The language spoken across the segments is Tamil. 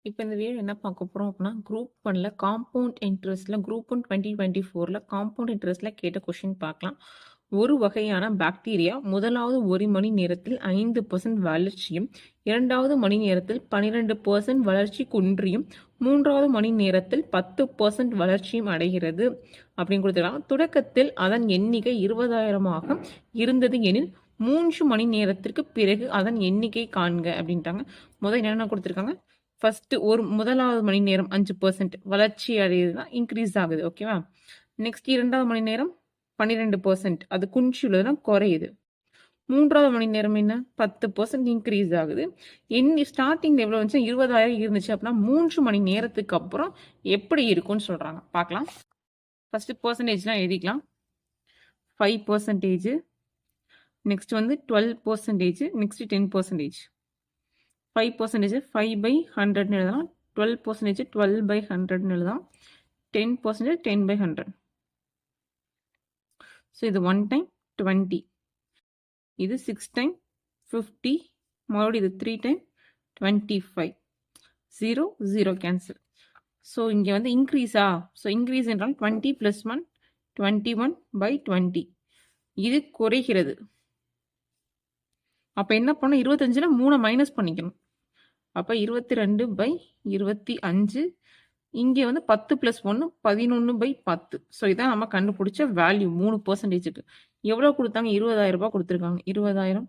இப்போ இந்த வீடியோ என்ன பார்க்க போறோம் அப்படின்னா, குரூப் 1ல காம்பவுண்ட் இன்ட்ரெஸ்ட்ல குரூப் 1 2024ல காம்பவுண்ட் இன்ட்ரெஸ்ட்ல கேட்ட கொஸ்டின் பார்க்கலாம். ஒரு வகையான பாக்டீரியா முதலாவது 1 மணி நேரத்தில் 5% வளர்ச்சியும், இரண்டாவது மணி நேரத்தில் 12% வளர்ச்சி குன்றியும், மூன்றாவது மணி நேரத்தில் 10% வளர்ச்சியும் அடைகிறது அப்படின்னு கொடுத்துருக்காங்க. தொடக்கத்தில் அதன் எண்ணிக்கை 20,000ஆக இருந்தது எனில் 3 மணி நேரத்திற்கு பிறகு அதன் எண்ணிக்கை காண்க அப்படின்ட்டாங்க. முதல் என்னென்ன கொடுத்துருக்காங்க? ஃபர்ஸ்ட் முதலாவது மணி நேரம் 5% வளர்ச்சி அடையுதுன்னா இன்க்ரீஸ் ஆகுது. ஓகேவா? நெக்ஸ்ட் இரண்டாவது மணி நேரம் 12% அது குன்றியுள்ளதுன்னா குறையுது. மூன்றாவது மணி நேரம் என்ன 10% இன்க்ரீஸ் ஆகுது. ஸ்டார்டிங்ல எவ்வளவு இருந்துச்சு 20,000 இருந்துச்சு அப்படின்னா 3 மணி நேரத்துக்கு அப்புறம் எப்படி இருக்கும்னு சொல்றாங்க. பார்க்கலாம். ஃபர்ஸ்ட் பெர்சன்டேஜ்லாம் எழுதிக்கலாம். 5%, நெக்ஸ்ட் வந்து 12%, நெக்ஸ்ட் 10%. 5% 5/100 எழுதலாம். 12% 12/100 எழுதலாம். 10% 10/100. ஸோ இது 1 டைம் 20, இது 6 டைம் 50, மறுபடியும் இது 3 டைம் 25, 0 0 கேன்சல். ஸோ இங்கே வந்து இன்க்ரீஸா? ஸோ இன்க்ரீஸ் என்றால் 20 + 1 21/20. இது குறைகிறது. அப்போ என்ன பண்ணணும்? 25ல 3 மைனஸ் பண்ணிக்கணும். அப்போ 22/25. இங்கே வந்து 10 + 1 11/10. ஸோ இதான் நம்ம கண்டுபிடிச்ச வேல்யூ 3%க்கு. எவ்வளோ கொடுத்தாங்க? 20,000 ரூபாய் கொடுத்துருக்காங்க. 20,000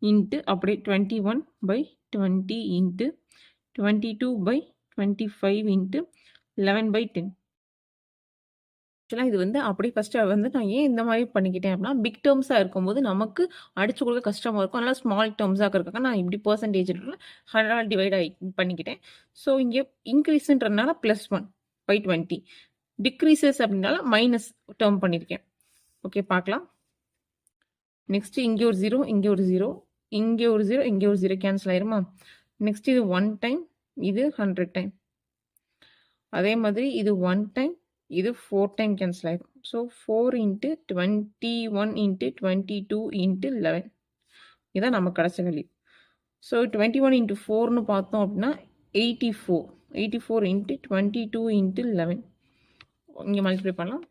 இன்ட்டு அப்படியே 21/20 இன்ட்டு 22/25 இன்ட்டு 11/10. ஆக்சுவலாக இது வந்து அப்படியே ஃபஸ்ட்டு வந்து நான் ஏன் இந்த மாதிரி பண்ணிக்கிட்டேன் அப்படின்னா, பிக் டேர்ம்ஸாக இருக்கும்போது நமக்கு அடிச்சு கொடுக்க கஷ்டமாக இருக்கும். அதனால் ஸ்மால் டேர்ம்ஸாக இருக்காங்க. நான் இப்படி பெர்சன்டேஜ் 100 டிவைட் பண்ணிக்கிட்டேன். ஸோ இங்கே இன்க்ரீஸ்ன்றதுனால +1/20, டிக்ரீசஸ் அப்படின்னால மைனஸ் டேர்ம் பண்ணியிருக்கேன். ஓகே, பார்க்கலாம். நெக்ஸ்ட் இங்கே ஒரு 0, இங்கே ஒரு 0, இங்கே ஒரு 0, இங்கே ஒரு 0 கேன்சல் ஆயிருமா? நெக்ஸ்ட் இது 1 டைம், இது 100 டைம். அதே மாதிரி இது 1 டைம், இது 4 டைம் கேன்சல் ஆகும். ஸோ 4 × 21 × 22 × 11. இதான் நமக்கு கிடைச்ச வேல்யூ. ஸோ 21 × 4ன்னு பார்த்தோம் அப்படின்னா 84. 84 × 22 × 11. இங்கே மல்டிப்ளை பண்ணலாம்.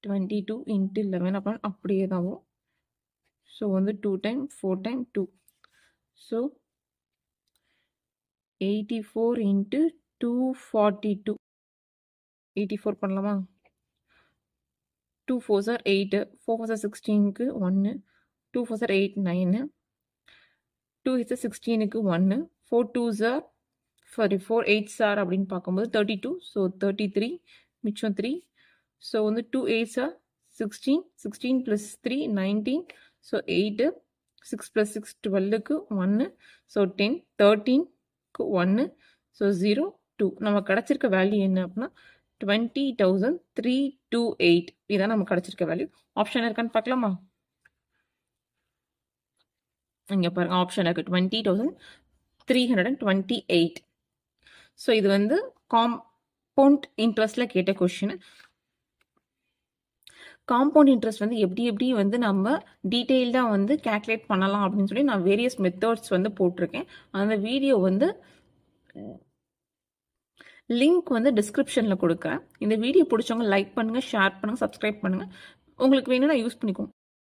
22 × 11 அப்போ அப்படியே தான் வரும். ஸோ வந்து 2 டைம் 4 டைம் 2. ஸோ 84 × 242. 84 பண்ணலாமா? 2 4s are 8, 4 4s are 16க்கு 1, 2 4s are 8 9, 2 8s are 16க்கு 1, 4 2s are 4 8s are அப்படின்னு பார்க்கும்போது 32. ஸோ 33 மிச்சம் 3. ஸோ வந்து 2 8s are 16, 16 + 3 19. So 8, 6 + 6 12க்கு 1. So 10 13க்கு 1. So 0 2. நமக்கு கிடைச்சிருக்க வேல்யூ என்ன அப்படின்னா 20,328. இதான் நமக்கு கிடைச்சிருக்க வேல்யூ. ஆப்ஷன் இருக்கான்னு பார்க்கலாமா? இங்கே பாருங்க, ஆப்ஷன் இருக்கு 20,328. ஸோ இது வந்து காம்பவுண்ட் இன்ட்ரெஸ்ட்ல கேட்ட கொஸ்டின். காம்பவுண்ட் இன்ட்ரெஸ்ட் வந்து எப்படி வந்து நம்ம டீட்டெயில்டாக வந்து கேல்குலேட் பண்ணலாம் அப்படின்னு சொல்லி நான் வேரியஸ் மெத்தட்ஸ் வந்து போட்டிருக்கேன். அந்த வீடியோ வந்து லிங்க் வந்து டிஸ்கிரிப்ஷனில் கொடுக்குறேன். இந்த வீடியோ பிடிச்சவங்க லைக் பண்ணுங்கள், ஷேர் பண்ணுங்கள், சப்ஸ்கிரைப் பண்ணுங்கள். உங்களுக்கு வேணும்னா யூஸ் பண்ணிக்கோங்க.